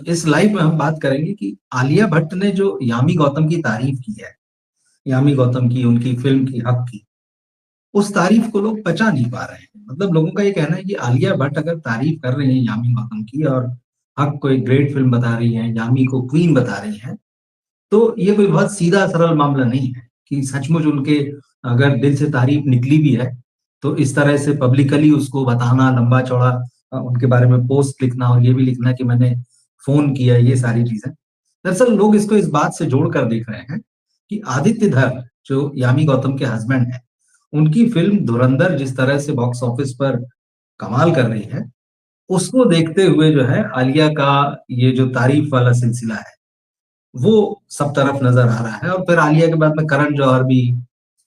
इस लाइव में हम बात करेंगे कि आलिया भट्ट ने जो यामी गौतम की तारीफ की है, यामी गौतम की, उनकी फिल्म की, हक की, उस तारीफ को लोग पचा नहीं पा रहे हैं। मतलब लोगों का ये कहना है कि आलिया भट्ट अगर तारीफ कर रही है यामी गौतम की और हक को एक ग्रेट फिल्म बता रही है, यामी को क्वीन बता रही है, तो ये कोई बहुत सीधा सरल मामला नहीं है कि सचमुच उनके अगर दिल से तारीफ निकली भी है, तो इस तरह से पब्लिकली उसको बताना, लंबा चौड़ा उनके बारे में पोस्ट लिखना और ये भी लिखना कि मैंने फ़ोन किया, ये सारी चीज़ें। दरअसल लोग इसको इस बात से जोड़कर देख रहे हैं कि आदित्य धर, जो यामी गौतम के हस्बैंड हैं, उनकी फ़िल्म धुरंधर जिस तरह से बॉक्स ऑफिस पर कमाल कर रही है, उसको देखते हुए जो है आलिया का ये जो तारीफ वाला सिलसिला है, वो सब तरफ नज़र आ रहा है। और फिर आलिया के बाद में करण जौहर भी,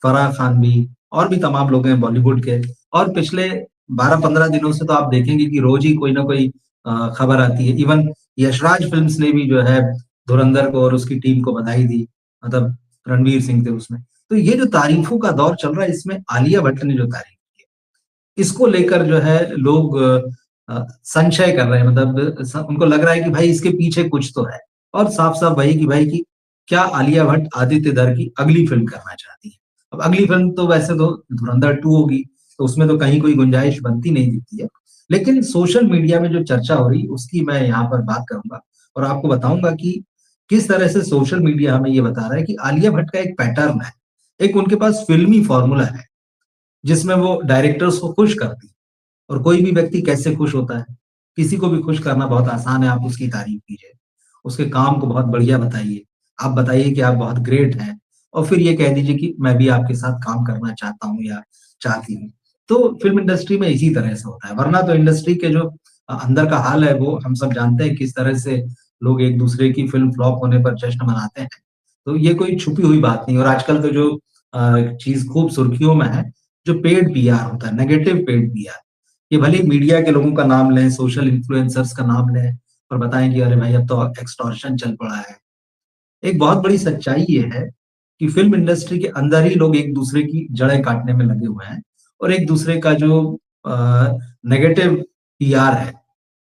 फराह खान भी और भी तमाम लोग हैं बॉलीवुड के। और पिछले 12-15 दिनों से तो आप देखेंगे कि रोज़ ही कोई ना कोई खबर आती है। इवन यशराज फ़िल्म्स ने भी जो है धुरंधर को और उसकी टीम को बधाई दी। मतलब रणवीर सिंह थे उसमें। तो ये जो तारीफ़ों का दौर चल रहा है, इसमें आलिया भट्ट ने जो तारीफ़ की है, इसको लेकर जो है लोग संशय कर रहे हैं। मतलब उनको लग रहा है कि भाई इसके पीछे कुछ तो है। और साफ-साफ वही कि भाई कि क्या आलिया भट्ट आदित्य दर की अगली फ़िल्म करना चाहती है। अब अगली फ़िल्म तो वैसे तो धुरंधर 2 होगी, तो उसमें तो कहीं कोई गुंजाइश बनती नहीं दिखती है। लेकिन सोशल मीडिया में जो चर्चा हो रही है, उसकी मैं यहाँ पर बात करूँगा और आपको बताऊँगा कि किस तरह से सोशल मीडिया हमें ये बता रहा है कि आलिया भट्ट का एक पैटर्न है। एक उनके पास फ़िल्मी फ़ॉर्मूला है, जिसमें वो डायरेक्टर्स को खुश करती है। और कोई भी व्यक्ति कैसे खुश होता है? किसी को भी खुश करना बहुत आसान है, आप उसकी तारीफ़ कीजिए, उसके काम को बहुत बढ़िया बताइए। आप बताइए कि आप बहुत ग्रेट हैं और फिर ये कह दीजिए कि मैं भी आपके साथ काम करना चाहता हूँ या चाहती हूँ। तो फ़िल्म इंडस्ट्री में इसी तरह से होता है, वरना तो इंडस्ट्री के जो अंदर का हाल है वो हम सब जानते हैं किस तरह से लोग एक-दूसरे की फ़िल्म फ्लॉप होने पर जश्न मनाते हैं। तो ये कोई छुपी हुई बात नहीं। और आजकल तो जो चीज़ खूब सुर्खियों में है, जो पेड पीआर होता है, नेगेटिव पेड पीआर। कि भले ही मीडिया के लोगों का नाम लें, सोशल इन्फ्लुएंसर्स का नाम लें और बताएँ कि अरे भाई अब तो एक्सटॉर्शन चल पड़ा है। एक बहुत बड़ी सच्चाई ये है कि फ़िल्म इंडस्ट्री के अंदर ही लोग एक-दूसरे की जड़ें काटने में लगे हुए हैं और एक-दूसरे का जो नेगेटिव पीआर है,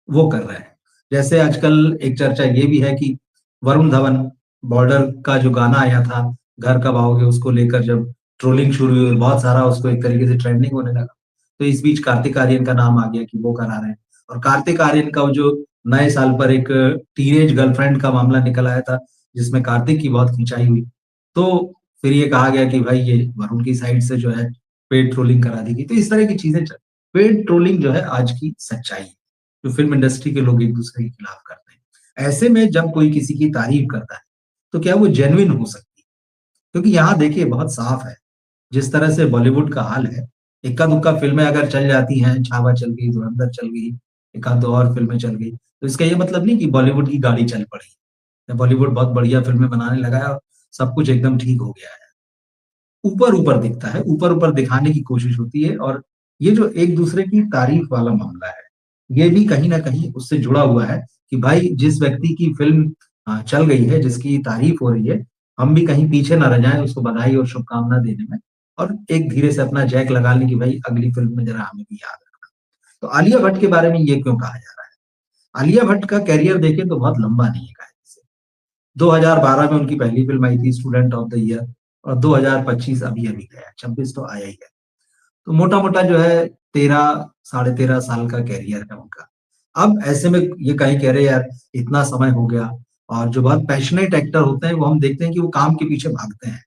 वो कर रहे हैं। जैसे आजकल एक चर्चा ये भी है कि वरुण धवन, बॉर्डर का जो गाना आया था, घर कब आओगे, उसको लेकर जब ट्रोलिंग शुरू हुई, बहुत सारा उसको एक तरीके से ट्रेंडिंग होने लगा। तो इस बीच कार्तिक आर्यन का नाम आ गया कि वो करा रहे हैं। और कार्तिक आर्यन का वो जो नए साल पर एक टीनेज गर्लफ्रेंड का मामला निकल आया था, जिसमें कार्तिक की बहुत खिंचाई हुई। तो फिर ये कहा गया कि भाई ये वरुण की साइड से जो है पेड ट्रोलिंग करा दी गई। तो इस तरह की चीज़ें पेड ट्रोलिंग जो है आज की सच्चाई है, जो फ़िल्म इंडस्ट्री के लोग एक-दूसरे के खिलाफ करते हैं। ऐसे में जब कोई किसी की तारीफ़ करता है, तो क्या वो जेन्युइन हो सकती है? क्योंकि यहाँ देखिए बहुत साफ है, जिस तरह से बॉलीवुड का हाल है, इक्का-दुक्का फ़िल्में अगर चल जाती हैं, छावा चल गई, धुरंधर चल गई, एक आध 2 और फ़िल्में चल गई, तो इसका ये मतलब नहीं कि बॉलीवुड की गाड़ी चल पड़ी या बॉलीवुड बहुत बढ़िया फ़िल्में बनाने लगा है और सब कुछ एकदम ठीक हो गया है। ऊपर-ऊपर दिखता है, ऊपर-ऊपर दिखाने की कोशिश होती है। और ये जो एक-दूसरे की तारीफ़ वाला मामला है, ये भी कहीं न कहीं उससे जुड़ा हुआ है कि भाई जिस व्यक्ति की फ़िल्म चल गई है, जिसकी तारीफ़ हो रही है, हम भी कहीं पीछे ना रह जाएँ उसको बधाई और शुभकामना देने में और एक धीरे से अपना जैक लगा लें कि भाई अगली फ़िल्म में ज़रा हमें भी याद रखना। तो आलिया भट्ट के बारे में ये क्यों कहा जा रहा है? आलिया भट्ट का करियर देखें तो बहुत लंबा नहीं है कायदे से। 2012 में उनकी पहली फ़िल्म आई थी स्टूडेंट ऑफ द ईयर और 2025 अभी-अभी गया, 26 तो आया ही है। तो मोटा-मोटा जो है 13 साढ़े 13 साल का करियर है उनका। अब ऐसे में ये कहीं कह रहे यार इतना समय हो गया। और जो बहुत पैशनेट एक्टर होते हैं वो हम देखते हैं कि वो काम के पीछे भागते हैं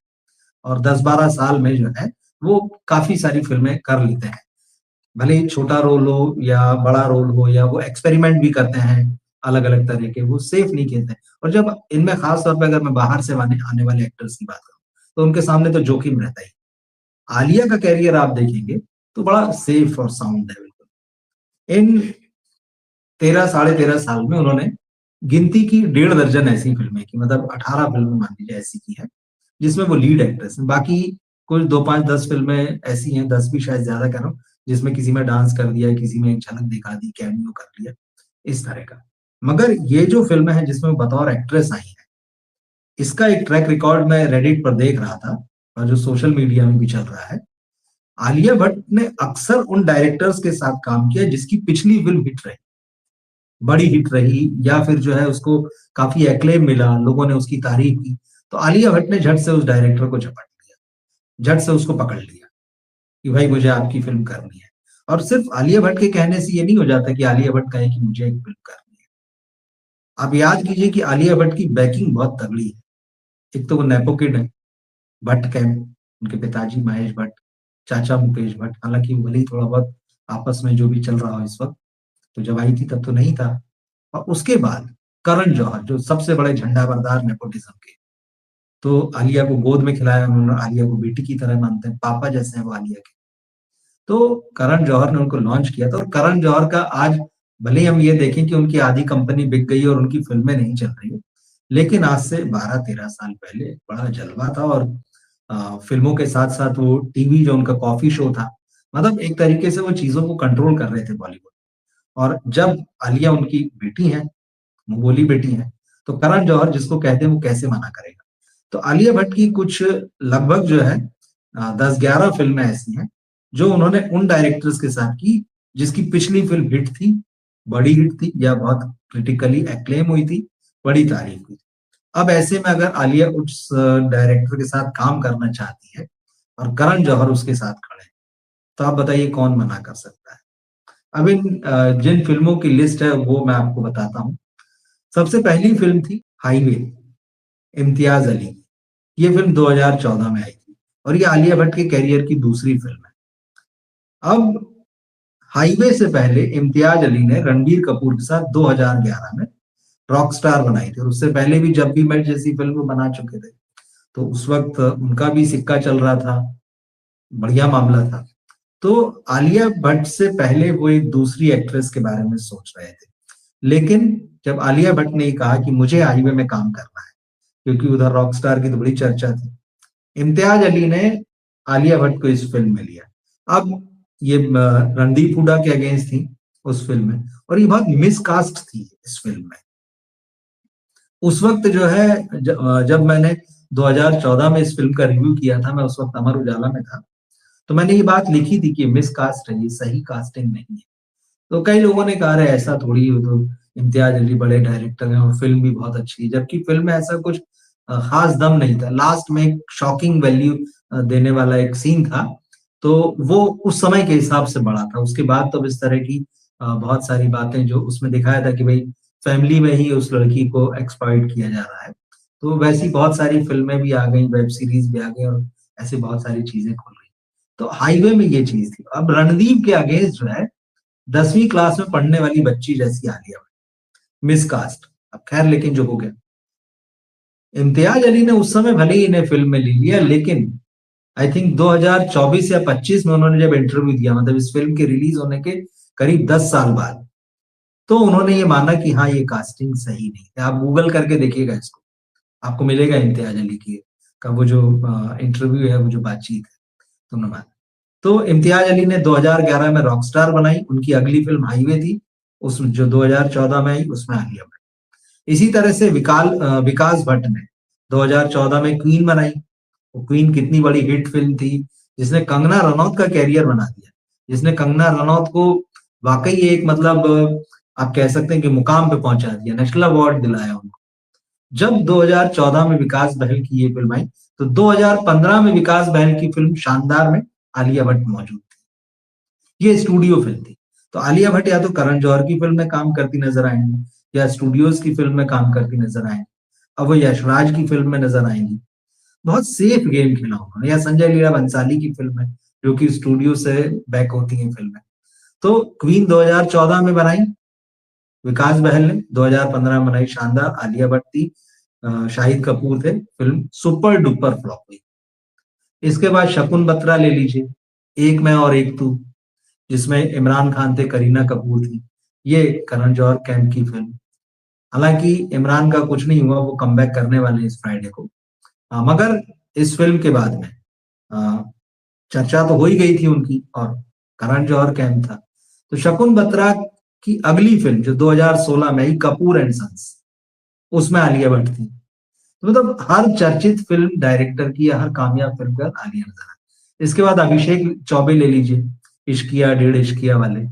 और 10-12 साल में जो है वो काफ़ी सारी फ़िल्में कर लेते हैं। भले ही छोटा रोल हो या बड़ा रोल हो या वो एक्सपेरिमेंट भी करते हैं अलग-अलग तरह के, वो सेफ नहीं खेलते हैं। और जब इनमें ख़ास तौर पे अगर मैं बाहर से आने आने वाले एक्टर्स की बात करूँ, तो उनके सामने तो जोखिम रहता ही। आलिया का करियर आप देखेंगे तो बड़ा सेफ और साउंड है बिल्कुल। इन 13 साढ़े 13 साल में उन्होंने गिनती की डेढ़ दर्जन ऐसी फ़िल्में की, मतलब 18 फ़िल्में मान लीजिए ऐसी की हैं, जिसमें वो लीड एक्ट्रेस हैं। बाकी कुछ 2, 5, 10 फ़िल्में ऐसी हैं, 10 भी शायद ज़्यादा कह रहा हूँ, जिसमें किसी में डांस कर दिया, किसी में एक झलक दिखा दी, कैमियो कर लिया, इस तरह का। मगर ये जो फ़िल्में हैं जिसमें वो बतौर एक्ट्रेस आई हैं, इसका एक ट्रैक रिकॉर्ड मैं रेडिट पर देख रहा था और जो सोशल मीडिया में भी चल रहा है। आलिया भट्ट ने अक्सर उन डायरेक्टर्स के साथ काम किया जिसकी पिछली फ़िल्म हिट रही। बड़ी हिट रही या फिर जो है उसको काफी एक्लेम मिला, लोगों ने उसकी तारीफ की, तो आलिया भट्ट ने झट से उस डायरेक्टर को झपट लिया, झट से उसको पकड़ लिया कि भाई मुझे आपकी फिल्म करनी है। और सिर्फ आलिया भट्ट के कहने से ये नहीं हो जाता कि आलिया भट्ट कहे कि मुझे एक फिल्म करनी है। आप याद कीजिए कि आलिया भट्ट की बैकिंग बहुत तगड़ी है। एक तो वो नेपो किड है, भट्ट कैंप, उनके पिताजी महेश भट्ट, चाचा मुकेश भट्ट, हालांकि भले ही थोड़ा बहुत आपस में जो भी चल रहा हो इस वक्त, तो जब आई थी तब तो नहीं था। और उसके बाद करण जौहर, जो सबसे बड़े झंडा बरदार नेपोटिज्म के, तो आलिया को गोद में खिलाया उन्होंने, आलिया को बेटी की तरह मानते हैं, पापा जैसे हैं वो आलिया के। तो करण जौहर ने उनको लॉन्च किया था, और करण जौहर का आज भले ही हम ये देखें कि उनकी आधी कंपनी बिक गई और उनकी फिल्में नहीं चल रही है, लेकिन आज से 12-13 साल पहले बड़ा जलवा था। और फिल्मों के साथ साथ वो टीवी जो उनका कॉफी शो था, मतलब एक तरीके से वो चीजों को कंट्रोल कर रहे थे बॉलीवुड। और जब आलिया उनकी बेटी है, मंगोली बेटी है, तो करण जौहर जिसको कहते हैं वो कैसे मना करेगा। तो आलिया भट्ट की कुछ लगभग जो है 10-11 फिल्में ऐसी हैं जो उन्होंने उन डायरेक्टर्स के साथ की जिसकी पिछली फिल्म हिट थी, बड़ी हिट थी या बहुत क्रिटिकली एक्लेम हुई थी, बड़ी तारीफ हुई। अब ऐसे में अगर आलिया उस डायरेक्टर के साथ काम करना चाहती है और करण जौहर उसके साथ खड़े हैं, तो आप बताइए कौन मना कर सकता है। अब इन जिन फिल्मों की लिस्ट है वो मैं आपको बताता हूँ। सबसे पहली फिल्म थी हाईवे, इम्तियाज अली की। ये फिल्म 2014 में आई थी और ये आलिया भट्ट के कैरियर की दूसरी फिल्म है। अब हाईवे से पहले इम्तियाज अली ने रणबीर कपूर के साथ 2011 में रॉकस्टार बनाई थी, और उससे पहले भी जब भी मैं जैसी फिल्म बना चुके थे। तो उस वक्त उनका भी सिक्का चल रहा था, बढ़िया मामला था। तो आलिया भट्ट से पहले वो एक दूसरी एक्ट्रेस के बारे में सोच रहे थे, लेकिन जब आलिया भट्ट ने कहा कि मुझे हाईवे में काम करना है, क्योंकि उधर रॉकस्टार की तो बड़ी चर्चा थी, इम्तियाज अली ने आलिया भट्ट को इस फिल्म में लिया। अब ये रणदीप हुडा के अगेंस्ट थी उस फिल्म में, और ये बहुत मिसकास्ट थी इस फिल्म में। उस वक्त जो है जब मैंने 2014 में इस फिल्म का रिव्यू किया था, मैं उस वक्त अमर उजाला में था, तो मैंने ये बात लिखी थी कि मिसकास्ट है, ये सही कास्टिंग नहीं है। तो कई लोगों ने कहा ऐसा थोड़ी हो, तो इम्तियाज अली बड़े डायरेक्टर हैं और फिल्म भी बहुत अच्छी है, जबकि फिल्म में ऐसा कुछ खास दम नहीं था। लास्ट में एक शॉकिंग वैल्यू देने वाला एक सीन था, तो वो उस समय के हिसाब से बड़ा था। उसके बाद तो इस तरह की बहुत सारी बातें जो उसमें दिखाया था कि भाई फैमिली में ही उस लड़की को एक्सप्लॉइट किया जा रहा है, तो वैसी बहुत सारी फिल्में भी आ गई, वेब सीरीज भी आ गई, और ऐसे बहुत सारी चीजें खुल गई। तो हाईवे में ये चीज थी। अब रणदीप के अगेंस्ट जो है 10वीं क्लास में पढ़ने वाली बच्ची जैसी आलिया भट्ट, मिसकास्ट। अब खैर, लेकिन जो हो गया, इम्तियाज अली ने उस समय भले ही इन्हें फिल्म में ले लिया, लेकिन आई थिंक 2024 या 25 में उन्होंने जब इंटरव्यू दिया, मतलब इस फिल्म के रिलीज होने के करीब 10 साल बाद, तो उन्होंने ये माना कि हाँ, ये कास्टिंग सही नहीं है। आप गूगल करके देखिएगा इसको, आपको मिलेगा इम्तियाज अली की का वो जो इंटरव्यू है, वो जो बातचीत है, तो उन्होंने माना। तो इम्तियाज अली ने 2011 में रॉकस्टार बनाई, उनकी अगली फिल्म हाईवे थी, उस जो 2014 में आई उसमें आलिया भट्ट। इसी तरह से विकास भट्ट ने 2014 में क्वीन बनाई। वो क्वीन कितनी बड़ी हिट फिल्म थी, जिसने कंगना रनौत का कैरियर बना दिया, जिसने कंगना रनौत को वाकई एक मतलब आप कह सकते हैं कि मुकाम पे पहुंचा दिया, नेशनल अवार्ड दिलाया उनको। जब 2014 में विकास बहल की ये फिल्म आई, तो 2015 में विकास बहल की फिल्म शानदार में आलिया भट्ट मौजूद थी। ये स्टूडियो फिल्म थी। तो आलिया भट्ट या तो करण जौहर की फिल्म में काम करती नजर आएंगी, या स्टूडियोज की फिल्म में काम करती नजर आएंगी। अब वो यशराज की फिल्म में नजर आएंगी। बहुत सेफ गेम खेला उन्होंने, या संजय लीला बंसाली की फिल्म है जो कि स्टूडियो से बैक होती है फिल्में। तो क्वीन 2014 में बनाई विकास बहल ने, 2015 में बनाई शानदार, आलिया भट्ट थी, शाहिद कपूर थे, फिल्म सुपर डुपर फ्लॉप हुई। इसके बाद शकुन बत्रा ले लीजिए, एक मैं और एक तू, जिसमें इमरान खान थे, करीना कपूर थी। ये करण जौहर कैंप की फिल्म। हालांकि इमरान का कुछ नहीं हुआ, वो कमबैक करने वाले इस फ्राइडे को। मगर इस फिल्म के बाद में अ, चर्चा तो हो ही गई थी उनकी, और करण जौहर कैंप था। तो शकुन बत्रा की अगली फिल्म जो 2016 में आई, कपूर एंड सन्स, उसमें आलिया भट्ट थी। तो मतलब हर चर्चित फिल्म डायरेक्टर की या हर कामयाब फिल्म का आलिया नजर आए। इसके बाद अभिषेक चौबे ले लीजिए, इश्किया डेढ़ इश्किया वाले।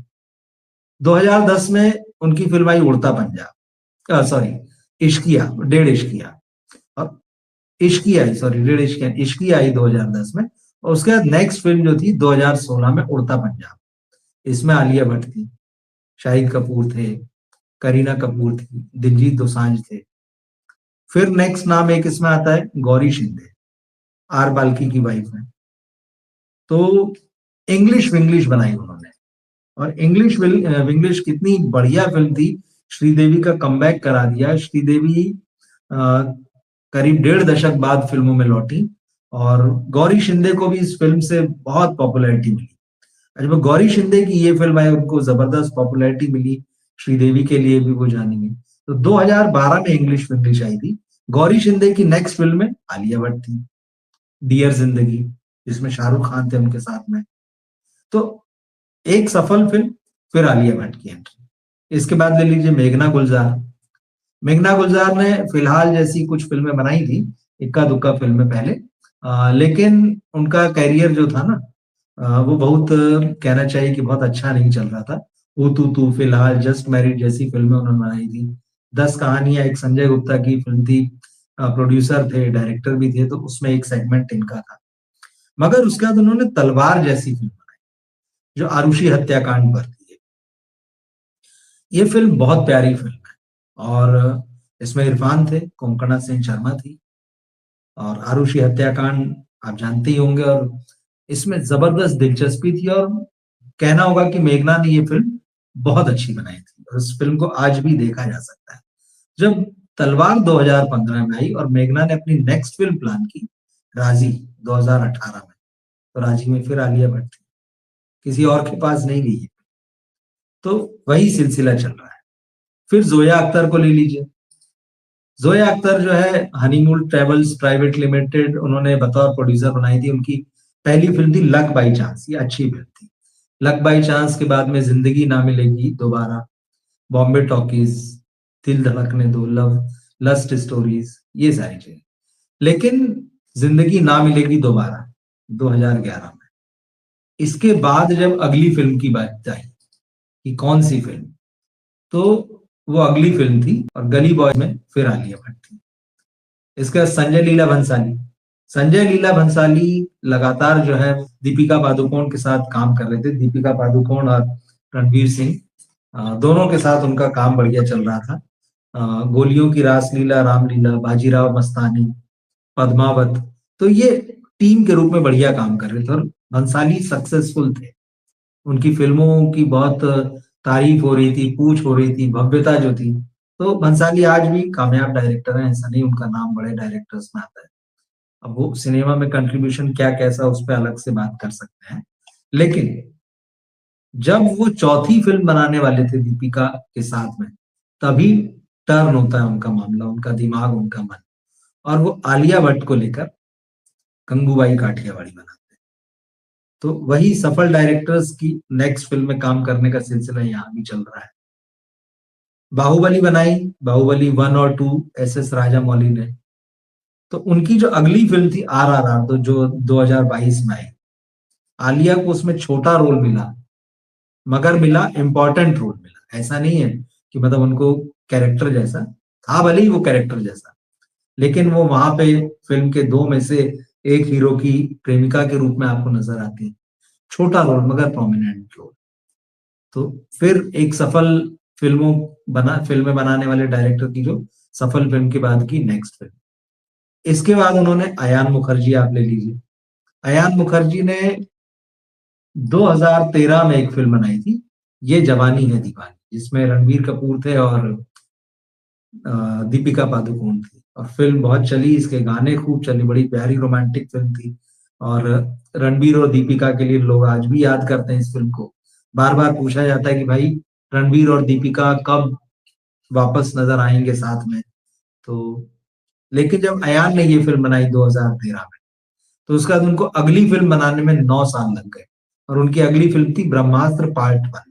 2010 में उनकी फिल्म आई उड़ता पंजाब, सॉरी इश्किया, डेढ़ इश्किया, और इश्किया आई, सॉरी डेढ़ इश्किया, इश्किया आई 2010 में। और उसके बाद नेक्स्ट फिल्म जो थी 2016 में उड़ता पंजाब, इसमें आलिया भट्ट थी, शाहिद कपूर थे, करीना कपूर थी, दिलजीत दोसांझ थे। फिर नेक्स्ट नाम एक इसमें आता है गौरी शिंदे, आर बाल्की की वाइफ है। तो इंग्लिश विंग्लिश बनाई उन्होंने, और इंग्लिश विंग्लिश कितनी बढ़िया फिल्म थी। श्रीदेवी का कमबैक करा दिया। श्रीदेवी अ, करीब 1.5 दशक बाद फिल्मों में लौटी, और गौरी शिंदे को भी इस फिल्म से बहुत पॉपुलैरिटी मिली। जब गौरी शिंदे की ये फिल्म आई, उनको जबरदस्त पॉपुलैरिटी मिली, श्रीदेवी के लिए भी वो जानी गई। तो 2012 में इंग्लिश विंग्लिश आई थी। गौरी शिंदे की नेक्स्ट फिल्म में आलिया भट्ट थी, डियर जिंदगी, जिसमें शाहरुख खान थे उनके साथ में। तो एक सफल फिल्म, फिर आलिया भट्ट की एंट्री। इसके बाद ले लीजिए मेघना गुलजार। मेघना गुलजार ने फिलहाल जैसी कुछ फिल्में बनाई थी, इक्का दुक्का फिल्में पहले, लेकिन उनका कैरियर जो था ना, वो बहुत कहना चाहिए कि बहुत अच्छा नहीं चल रहा था। वो तू फिलहाल, जस्ट मैरिड जैसी फिल्में उन्होंने बनाई थी। 10 कहानियां एक संजय गुप्ता की फिल्म थी, प्रोड्यूसर थे, डायरेक्टर भी थे, तो उसमें एक सेगमेंट इनका था। मगर उसके बाद उन्होंने तलवार जैसी फिल्म बनाई, जो आरुषि हत्याकांड पर थी। ये फिल्म बहुत प्यारी फिल्म है, और इसमें इरफान थे, कोंकणा सेन शर्मा थी, और आरुषि हत्याकांड आप जानते ही होंगे। और इसमें जबरदस्त दिलचस्पी थी, और कहना होगा कि मेघना ने ये फिल्म बहुत अच्छी बनाई थी, और इस फिल्म को आज भी देखा जा सकता है। जब तलवार 2015 में आई और मेघना ने अपनी नेक्स्ट फिल्म प्लान की, राजी, 2018 में, तो राजी में फिर आलिया भट्ट थी, किसी और के पास नहीं गई है। तो वही सिलसिला चल रहा है। फिर जोया अख्तर को ले लीजिए। जोया अख्तर जो है, हनीमून ट्रेवल्स प्राइवेट लिमिटेड, उन्होंने बतौर प्रोड्यूसर बनाई थी। उनकी पहली फिल्म थी लक बाई चांस, ये अच्छी फिल्म थी। लक बाई चांस के बाद में जिंदगी ना मिलेगी दोबारा, बॉम्बे टॉकीज, दिल धड़कने दो, लव, लस्ट स्टोरीज, ये सारी चीजें। लेकिन जिंदगी ना मिलेगी दोबारा 2011 में, इसके बाद जब अगली फिल्म की बात आई कि कौन सी फिल्म, तो वो अगली फिल्म थी, और गली बॉय में फिर आलिया भट्ट थी। इसका संजय लीला भंसाली। संजय लीला भंसाली लगातार जो है दीपिका पादुकोण के साथ काम कर रहे थे। दीपिका पादुकोण और रणवीर सिंह, दोनों के साथ उनका काम बढ़िया चल रहा था। गोलियों की रासलीला, रामलीला, बाजीराव मस्तानी, पद्मावत, तो ये टीम के रूप में बढ़िया काम कर रहे थे, और भंसाली सक्सेसफुल थे। उनकी फिल्मों की बहुत तारीफ हो रही थी, पूछ हो रही थी, भव्यता जो थी। तो भंसाली आज भी कामयाब डायरेक्टर हैं, ऐसा नहीं उनका नाम बड़े डायरेक्टर्स में आता है। अब वो सिनेमा में कंट्रीब्यूशन क्या कैसा, उस पर अलग से बात कर सकते हैं। लेकिन जब वो चौथी फिल्म बनाने वाले थे दीपिका के साथ में, तभी टर्न होता है उनका मामला, उनका दिमाग, उनका मन, और वो आलिया भट्ट को लेकर गंगूबाई काठियावाड़ी बनाते हैं। तो वही सफल डायरेक्टर्स की नेक्स्ट फिल्म में काम करने का सिलसिला यहाँ भी चल रहा है। बाहुबली बनाई, बाहुबली 1 और 2, एस राजामौली ने। तो उनकी जो अगली फिल्म थी RRR, तो जो 2022 में आई, आलिया को उसमें छोटा रोल मिला, मगर मिला इंपॉर्टेंट रोल मिला। ऐसा नहीं है कि मतलब उनको कैरेक्टर जैसा था, भले ही वो कैरेक्टर जैसा, लेकिन वो वहां पे फिल्म के दो में से एक हीरो की प्रेमिका के रूप में आपको नजर आती है। छोटा रोल मगर प्रोमिनेंट रोल। तो फिर एक सफल फिल्में बनाने वाले डायरेक्टर की जो सफल फिल्म के बाद की नेक्स्ट फिल्म। इसके बाद उन्होंने अयान मुखर्जी, आप ले लीजिए। अयान मुखर्जी ने 2013 में एक फिल्म बनाई थी, ये जवानी है दीवानी, जिसमें रणबीर कपूर थे और दीपिका पादुकोण थी। और फिल्म बहुत चली, इसके गाने खूब चले, बड़ी प्यारी रोमांटिक फिल्म थी। और रणबीर और दीपिका के लिए लोग आज भी याद करते हैं इस फिल्म को। बार बार पूछा जाता है कि भाई रणबीर और दीपिका कब वापस नजर आएंगे साथ में। तो लेकिन जब अयान ने ये फिल्म बनाई 2013 में, तो उसके बाद उनको अगली फिल्म बनाने में 9 साल लग गए, और उनकी अगली फिल्म थी ब्रह्मास्त्र पार्ट 1।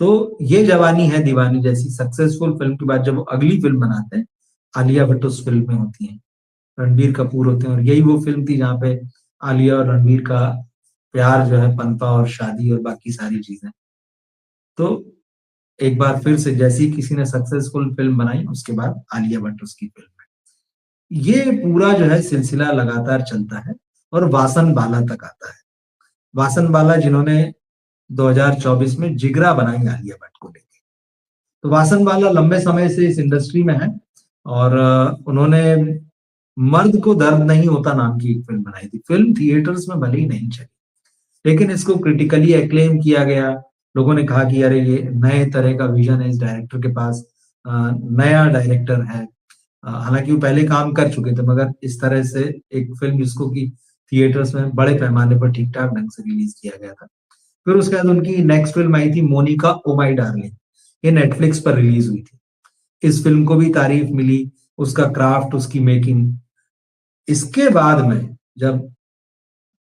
तो ये जवानी है दीवानी जैसी सक्सेसफुल फिल्म के बाद जब वो अगली फिल्म बनाते हैं, आलिया भट्ट उस फिल्म में होती है, रणबीर कपूर होते हैं। और यही वो फिल्म थी जहाँ पे आलिया और रणबीर का प्यार जो है पनपा, और शादी और बाकी सारी चीजें। तो एक बार फिर से जैसी किसी ने सक्सेसफुल फ़िल्म बनाई, उसके बाद आलिया भट्ट उसकी फ़िल्म में। ये पूरा जो है सिलसिला लगातार चलता है और वासन बाला तक आता है। वासन बाला जिन्होंने 2024 में जिगरा बनाई आलिया भट्ट को लेके। तो वासन बाला लंबे समय से इस इंडस्ट्री में हैं और उन्होंने मर्द को दर्द नहीं होता नाम की एक फ़िल्म बनाई थी। फ़िल्म थिएटर्स में भले ही नहीं चली, लेकिन इसको क्रिटिकली एक्लेम किया गया। लोगों ने कहा कि अरे ये नए तरह का विज़न है इस डायरेक्टर के पास, नया डायरेक्टर है। हालाँकि वो पहले काम कर चुके थे, मगर इस तरह से एक फ़िल्म जिसको कि थिएटर्स में बड़े पैमाने पर ठीक-ठाक ढंग से रिलीज़ किया गया था। फिर उसके बाद उनकी नेक्स्ट फ़िल्म आई थी मोनिका ओ माय डार्लिंग, ये नेटफ्लिक्स पर रिलीज़ हुई थी। इस फ़िल्म को भी तारीफ़ मिली, उसका क्राफ्ट, उसकी मेकिंग। इसके बाद में जब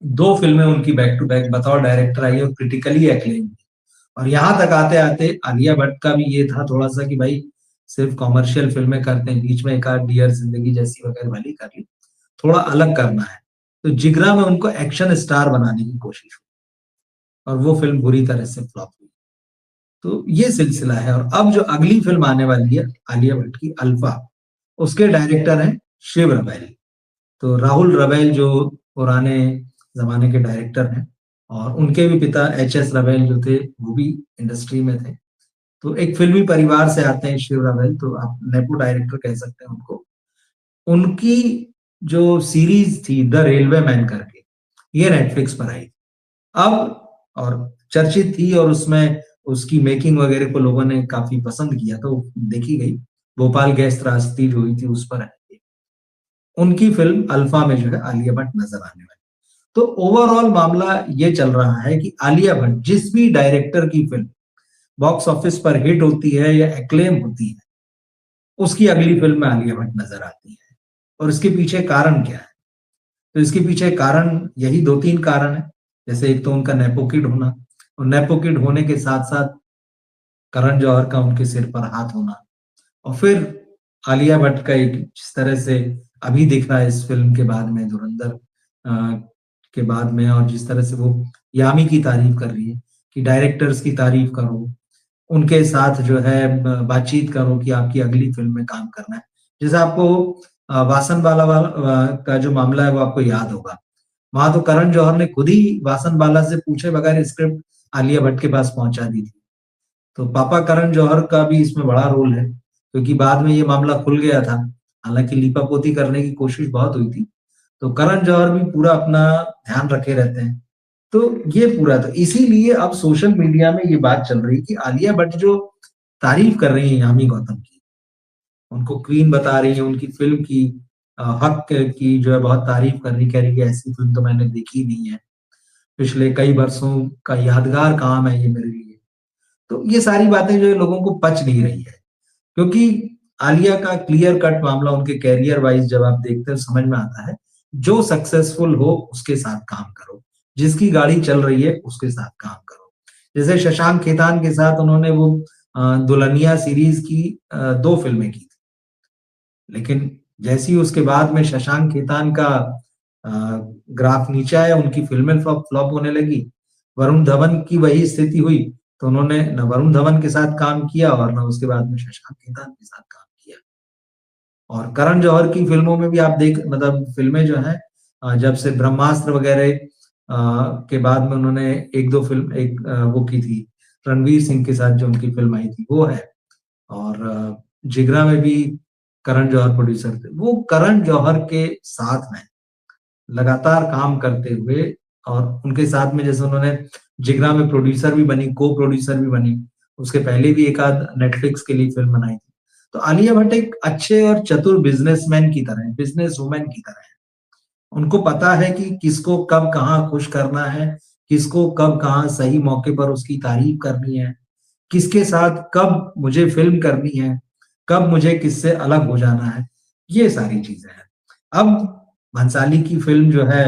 2 फ़िल्में उनकी बैक टू बैक बतौर डायरेक्टर आई और क्रिटिकली एक्लेम, और यहाँ तक आते-आते आलिया भट्ट का भी ये था थोड़ा-सा कि भाई सिर्फ़ कमर्शियल फ़िल्में करते हैं, बीच में एक आध डियर ज़िंदगी जैसी वगैरह भली कर ली, थोड़ा अलग करना है। तो जिगरा में उनको एक्शन स्टार बनाने की कोशिश हुई और वो फ़िल्म बुरी तरह से फ्लॉप हुई। तो ये सिलसिला है और अब जो अगली फ़िल्म आने वाली है आलिया भट्ट की अल्फ़ा, उसके डायरेक्टर हैं शिव रबैल। तो राहुल रबैल जो पुराने ज़माने के डायरेक्टर हैं और उनके भी पिता एचएस रबैल जो थे, वो भी इंडस्ट्री में थे। तो एक फ़िल्मी परिवार से आते हैं शिव रबैल, तो आप नेपो डायरेक्टर कह सकते हैं उनको। उनकी जो सीरीज़ थी द रेलवे मैन करके, ये नेटफ्लिक्स पर आई। अब और चर्चित थी और उसमें उसकी मेकिंग वगैरह को लोगों ने काफ़ी पसंद किया, तो देखी गई। भोपाल गैस त्रासदी जो हुई थी उस पर है। उनकी फ़िल्म अल्फ़ा में जो है आलिया भट्ट नज़र आने वाली। तो ओवरऑल मामला ये चल रहा है कि आलिया भट्ट जिस भी डायरेक्टर की फ़िल्म बॉक्स ऑफिस पर हिट होती है या एक्लेम होती है, उसकी अगली फ़िल्म में आलिया भट्ट नज़र आती है। और इसके पीछे कारण क्या है? तो इसके पीछे कारण यही 2-3 कारण हैं। जैसे एक तो उनका नेपो किड होना, और नेपो किड होने के साथ-साथ करण जौहर का उनके सिर पर हाथ होना, और फिर आलिया भट्ट का एक जिस तरह से अभी दिख रहा है इस फ़िल्म के बाद में धुरंधर के बाद में, और जिस तरह से वो यामी की तारीफ़ कर रही है कि डायरेक्टर्स की तारीफ़ करो, उनके साथ जो है बातचीत करो कि आपकी अगली फ़िल्म में काम करना है। जैसे आपको वासन बाला का जो मामला है वो आपको याद होगा। वहाँ तो करण जौहर ने खुद ही वासन बाला से पूछे बगैर स्क्रिप्ट आलिया भट्ट के पास पहुँचा दी थी। तो पापा करण जौहर का भी इसमें बड़ा रोल है, क्योंकि बाद में ये मामला खुल गया था। हालाँकि लीपापोती करने की कोशिश बहुत हुई थी। तो करण जौहर भी पूरा अपना ध्यान रखे रहते हैं। तो ये पूरा था। इसीलिए अब सोशल मीडिया में ये बात चल रही है कि आलिया भट्ट जो तारीफ़ कर रही हैं यामी गौतम की, उनको क्वीन बता रही हैं, उनकी फ़िल्म की हक़ की जो है बहुत तारीफ़ कर रही, कह रही कि ऐसी फ़िल्म तो मैंने देखी नहीं है। पिछले कई बरसों का यादगार काम है ये मेरे लिए। तो ये सारी बातें जो है लोगों को पच नहीं रही है। क्योंकि आलिया का क्लियर कट मामला उनके करियर वाइज़ जब आप देखते हो समझ में आता है, जो सक्सेसफुल हो उसके साथ काम करो, जिसकी गाड़ी चल रही है उसके साथ काम करो। जैसे शशांक खेतान के साथ उन्होंने वो दुल्हनिया सीरीज़ की 2 फ़िल्में की थी। लेकिन जैसे ही उसके बाद में शशांक खेतान का अ, ग्राफ नीचे आया, उनकी फ़िल्में फ्लॉप फ्लॉप होने लगी। वरुण धवन की वही स्थिति हुई, तो उन्होंने ना वरुण धवन के साथ काम किया और ना उसके बाद में शशांक खेतान के साथ काम किया। और करण जौहर की फ़िल्मों में भी आप देख मतलब फ़िल्में जो हैं जब से ब्रह्मास्त्र वगैरह के बाद में उन्होंने 1-2 फ़िल्म वो की थी, रणवीर सिंह के साथ जो उनकी फ़िल्म आई थी वो है। और जिगरा में भी करण जौहर प्रोड्यूसर थे। वो करण जौहर के साथ में लगातार काम करते हुए और उनके साथ में जैसे उन्होंने जिगरा में प्रोड्यूसर भी बनी, को-प्रोड्यूसर भी बनी। उसके पहले भी एक आध नेटफ्लिक्स के लिए फ़िल्म बनाई थी। तो आलिया भट्ट एक अच्छे और चतुर बिज़नेसमैन की तरह है, बिज़नेस वुमन की तरह है। उनको पता है कि किसको कब कहाँ खुश करना है, किसको कब कहाँ सही मौके पर उसकी तारीफ़ करनी है, किसके साथ कब मुझे फ़िल्म करनी है, कब मुझे किससे अलग हो जाना है, ये सारी चीज़ें हैं। अब भंसाली की फ़िल्म जो है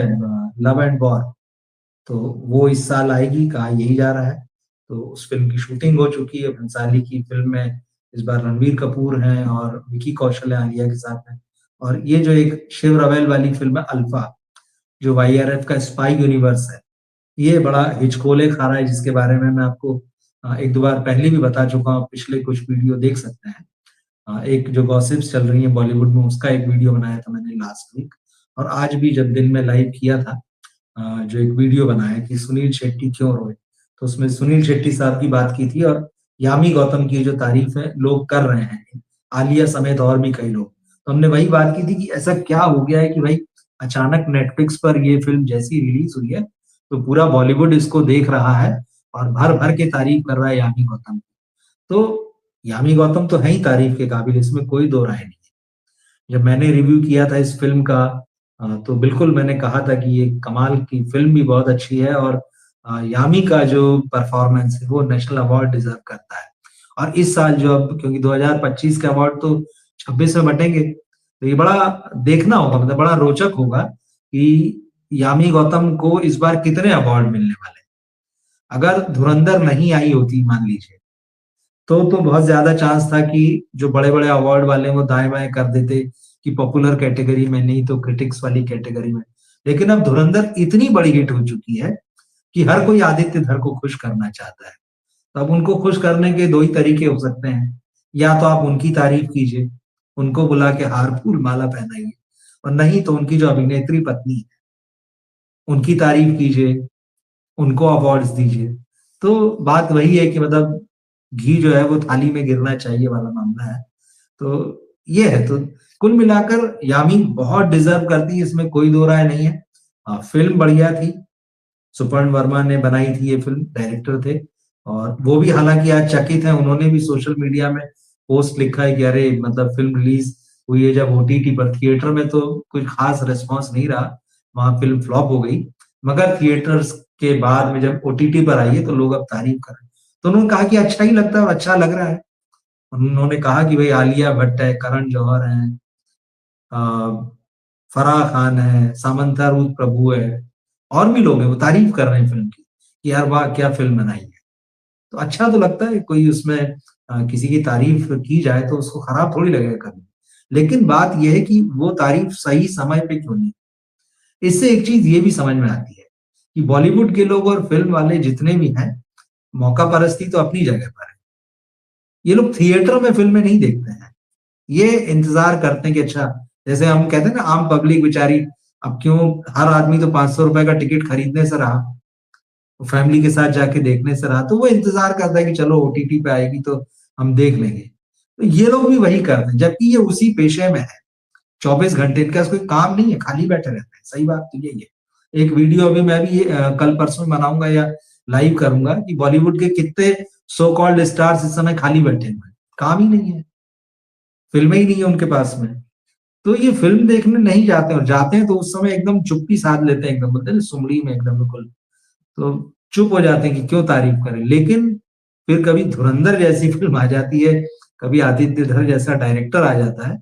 लव एंड वॉर, तो वो इस साल आएगी, कहा यही जा रहा है। तो उस फ़िल्म की शूटिंग हो चुकी है। भंसाली की फ़िल्म में इस बार रणवीर कपूर हैं और विकी कौशल है आलिया के साथ में। और ये जो एक शिव रवेल वाली फ़िल्म है अल्फ़ा, जो वाईआरएफ का स्पाई यूनिवर्स है, ये बड़ा हिचकोले खा रहा है, जिसके बारे में मैं आपको एक दो बार पहले भी बता चुका हूँ, पिछले कुछ वीडियो देख सकते हैं। एक जो गॉसिप्स चल रही है बॉलीवुड में, उसका एक वीडियो बनाया था मैंने लास्ट वीक। और आज भी जब दिन में लाइव किया था, जो एक वीडियो बनाया कि सुनील शेट्टी क्यों रोए, तो उसमें सुनील शेट्टी साहब की बात की थी और यामी गौतम की जो तारीफ है लोग कर रहे हैं, आलिया समेत और भी कई लोग। तो हमने वही बात की थी कि ऐसा क्या हो गया है कि भाई अचानक नेटफ्लिक्स पर ये फिल्म जैसी रिलीज हुई है तो पूरा बॉलीवुड इसको देख रहा है और भर भर के तारीफ कर रहा है यामी गौतम की। तो यामी गौतम तो है ही तारीफ के काबिल, इसमें कोई दो राय नहीं है। जब मैंने रिव्यू किया था इस फिल्म का, तो बिल्कुल मैंने कहा था कि ये कमाल की फिल्म भी बहुत अच्छी है और यामी का जो परफॉर्मेंस है वो नेशनल अवार्ड डिजर्व करता है। और इस साल जो अब, क्योंकि 2025 के अवार्ड तो 26 में बटेंगे, तो ये बड़ा देखना होगा, मतलब बड़ा रोचक होगा कि यामी गौतम को इस बार कितने अवार्ड मिलने वाले हैं। अगर धुरंधर नहीं आई होती मान लीजिए, तो बहुत ज्यादा चांस था कि जो बड़े बड़े अवार्ड वाले हैं वो दाएं बाएं कर देते कि पॉपुलर कैटेगरी में नहीं तो क्रिटिक्स वाली कैटेगरी में। लेकिन अब धुरंधर इतनी बड़ी हिट हो चुकी है कि हर कोई आदित्य धर को खुश करना चाहता है। तो अब उनको खुश करने के दो ही तरीके हो सकते हैं, या तो आप उनकी तारीफ कीजिए, उनको बुला के हार फूल माला पहनाइए, और नहीं तो उनकी जो अभिनेत्री पत्नी है उनकी तारीफ कीजिए, उनको अवार्ड्स दीजिए। तो बात वही है कि मतलब घी जो है वो थाली में गिरना चाहिए वाला मामला है। तो ये है, तो कुल मिलाकर यामी बहुत डिजर्व करती है, इसमें कोई दो राय नहीं है। फिल्म बढ़िया थी, सुपर्ण वर्मा ने बनाई थी ये फिल्म, डायरेक्टर थे। और वो भी हालांकि आज चकित है, उन्होंने भी सोशल मीडिया में पोस्ट लिखा है कि अरे मतलब फिल्म रिलीज हुई है जब ओटीटी पर, थिएटर में तो कुछ खास रिस्पॉन्स नहीं रहा, वहां फिल्म फ्लॉप हो गई। मगर थिएटर्स के बाद में जब ओटीटी पर आई है तो लोग अब तारीफ कर रहे हैं। तो उन्होंने कहा कि अच्छा ही लगता है और अच्छा लग रहा है। उन्होंने कहा कि भाई आलिया भट्ट है, करण जौहर है, फराह खान है, सामंता रूथ प्रभु है, और भी लोग हैं, वो तारीफ कर रहे हैं फिल्म की कि यार वाह क्या फिल्म बनाई है। तो अच्छा तो लगता है, कोई उसमें किसी की तारीफ की जाए तो उसको खराब थोड़ी लगेगा कभी। लेकिन बात यह है कि वो तारीफ सही समय पे क्यों नहीं। इससे एक चीज ये भी समझ में आती है कि बॉलीवुड के लोग और फिल्म वाले जितने भी हैं, मौका परस्ती तो अपनी जगह पर है। ये लोग थिएटर में फिल्में नहीं देखते हैं, ये इंतजार करते हैं कि अच्छा, जैसे हम कहते हैं ना आम पब्लिक बेचारी, अब क्यों हर आदमी तो 500 रुपए का टिकट खरीदने से रहा, फैमिली के साथ जाके देखने से रहा, तो वो इंतजार करता है कि चलो ओटीटी पे आएगी तो हम देख लेंगे। तो ये लोग भी वही करते हैं, जबकि ये उसी पेशे में है, 24 घंटे इनका कोई काम नहीं है, खाली बैठे रहते हैं। सही बात तो यही है। एक वीडियो अभी मैं भी कल परसों में बनाऊंगा या लाइव करूंगा कि बॉलीवुड के कितने सो कॉल्ड स्टार्स इस समय खाली बैठे हुए हैं, काम ही नहीं है, फिल्में ही नहीं है उनके पास में। तो ये फिल्म देखने नहीं जाते, और जाते हैं तो उस समय एकदम चुप्पी साध लेते हैं, एकदम बोलते हैं ना सुमड़ी में एकदम बिल्कुल, तो चुप हो जाते हैं कि क्यों तारीफ करें। लेकिन फिर कभी धुरंधर जैसी फिल्म आ जाती है, कभी आदित्य धर जैसा डायरेक्टर आ जाता है,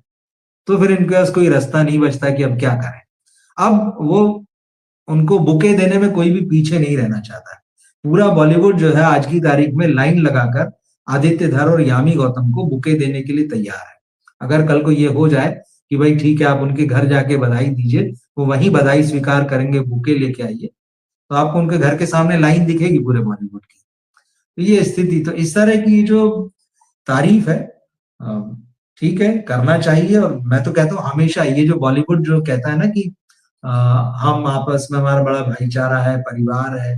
तो फिर इनके पास कोई रास्ता नहीं बचता कि अब क्या करें। अब वो उनको बुके देने में कोई भी पीछे नहीं रहना चाहता है। पूरा बॉलीवुड जो है आज की तारीख में लाइन लगाकर आदित्य धर और यामी गौतम को बुके देने के लिए तैयार है। अगर कल को ये हो जाए कि भाई ठीक है आप उनके घर जाके बधाई दीजिए, वो वहीं बधाई स्वीकार करेंगे, बुके लेके आइए, तो आपको उनके घर के सामने लाइन दिखेगी पूरे बॉलीवुड की। तो ये स्थिति, तो इस तरह की जो तारीफ है, अ, ठीक है करना चाहिए। और मैं तो कहता हूँ हमेशा ये जो बॉलीवुड जो कहता है ना कि अ, हम आपस में हमारा बड़ा भाईचारा है, परिवार है,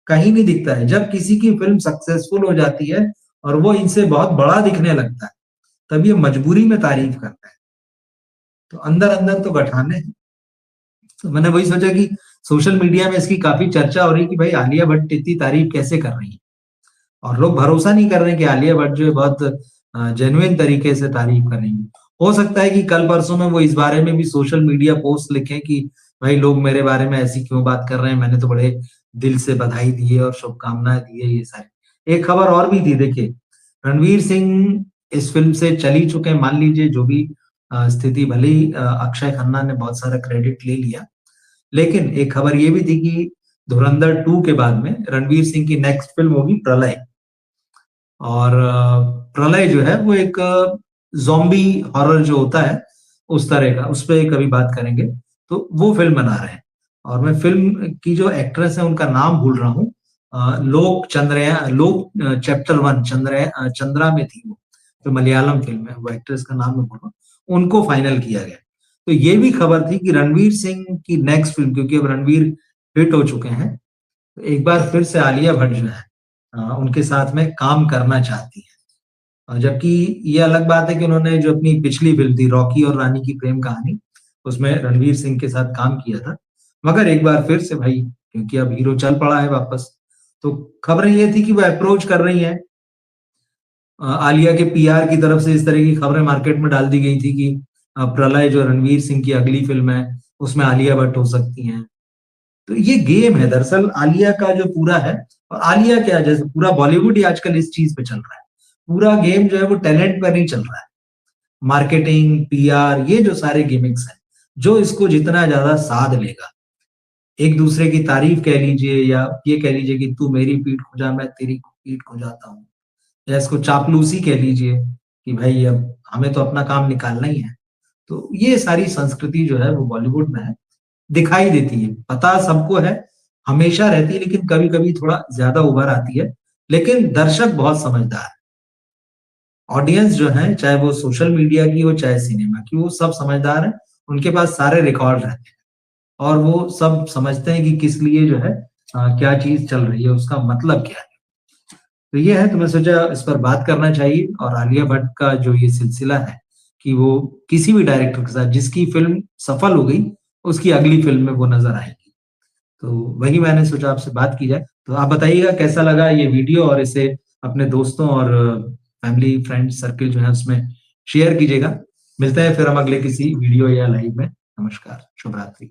कहीं नहीं दिखता है। जब किसी की फिल्म सक्सेसफुल हो जाती है और वो इनसे बहुत बड़ा दिखने लगता है, तब ये मजबूरी में तारीफ करता है। तो अंदर अंदर तो गठाने हैं। तो मैंने वही सोचा कि सोशल मीडिया में इसकी काफी चर्चा हो रही है कि भाई आलिया भट्ट इतनी तारीफ कैसे कर रही है, और लोग भरोसा नहीं कर रहे हैं कि आलिया भट्ट जो है बहुत जेन्युइन तरीके से तारीफ करेंगी। हो सकता है कि कल परसों में वो इस बारे में भी सोशल मीडिया पोस्ट लिखें कि भाई लोग मेरे बारे में ऐसी क्यों बात कर रहे हैं, मैंने तो बड़े दिल से बधाई दी है और शुभकामनाएं दी है, ये सारी। एक खबर और भी थी, देखिए रणवीर सिंह इस फिल्म से चल ही चुके हैं, मान लीजिए जो भी स्थिति, भले ही अक्षय खन्ना ने बहुत सारा क्रेडिट ले लिया, लेकिन एक खबर ये भी थी कि धुरंधर 2 के बाद में रणवीर सिंह की नेक्स्ट फिल्म होगी प्रलय। और प्रलय जो है वो एक ज़ॉम्बी हॉरर जो होता है उस तरह का, उस पे कभी बात करेंगे। तो वो फिल्म बना रहे हैं, और मैं फिल्म की जो एक्ट्रेस है उनका नाम भूल रहा हूँ, लोक चंद्रयान, लोक चैप्टर 1 चंद्रा में थी वो, जो मलयालम फ़िल्म है, वो एक्ट्रेस का नाम मैं भूल रहा हूँ, उनको फाइनल किया गया। तो ये भी खबर थी कि रणवीर सिंह की नेक्स्ट फ़िल्म, क्योंकि अब रणवीर हिट हो चुके हैं, तो एक बार फिर से आलिया भट्ट जो है उनके साथ में काम करना चाहती हैं। जबकि ये अलग बात है कि उन्होंने जो अपनी पिछली फ़िल्म थी रॉकी और रानी की प्रेम कहानी, उसमें रणवीर सिंह के साथ काम किया था। मगर एक बार फिर से भाई, क्योंकि अब हीरो चल पड़ा है वापस, तो खबरें ये थी कि वो अप्रोच कर रही हैं। आलिया के पीआर की तरफ से इस तरह की खबरें मार्केट में डाल दी गई थी कि प्रलय जो रणवीर सिंह की अगली फ़िल्म है, उसमें आलिया भट्ट हो सकती हैं। तो ये गेम है दरअसल आलिया का जो पूरा है, और आलिया क्या, जैसे पूरा बॉलीवुड ही आजकल इस चीज़ पे चल रहा है। पूरा गेम जो है वो टैलेंट पे नहीं चल रहा है। मार्केटिंग, पीआर, ये जो सारे गिमिक्स हैं, जो इसको जितना ज़्यादा साध लेगा, एक दूसरे की तारीफ कह लीजिए या ये कह लीजिए कि तू मेरी पीठ खुजा मैं तेरी पीठ खुजाता हूँ, या इसको चापलूसी कह लीजिए कि भाई अब हमें तो अपना काम निकालना ही है। तो ये सारी संस्कृति जो है वो बॉलीवुड में है, दिखाई देती है। पता सबको है, हमेशा रहती है, लेकिन कभी-कभी थोड़ा ज़्यादा उभर आती है। लेकिन दर्शक बहुत समझदार है। ऑडियंस जो है, चाहे वो सोशल मीडिया की हो, चाहे सिनेमा की, वो सब समझदार हैं। उनके पास सारे रिकॉर्ड रहते हैं और वो सब समझते हैं कि किस लिए जो है क्या चीज़ चल रही है, उसका मतलब क्या है। तो ये है, तो मैं सोचा इस पर बात करना चाहिए, और आलिया भट्ट का जो ये सिलसिला है कि वो किसी भी डायरेक्टर के साथ जिसकी फ़िल्म सफल हो गई, उसकी अगली फ़िल्म में वो नज़र आएँगी। तो वही मैंने सोचा आपसे बात की जाए। तो आप बताइएगा कैसा लगा ये वीडियो, और इसे अपने दोस्तों और फैमिली फ्रेंड सर्किल जो है उसमें शेयर कीजिएगा। मिलते हैं फिर हम अगले किसी वीडियो या लाइव में। नमस्कार, शुभ रात्रि।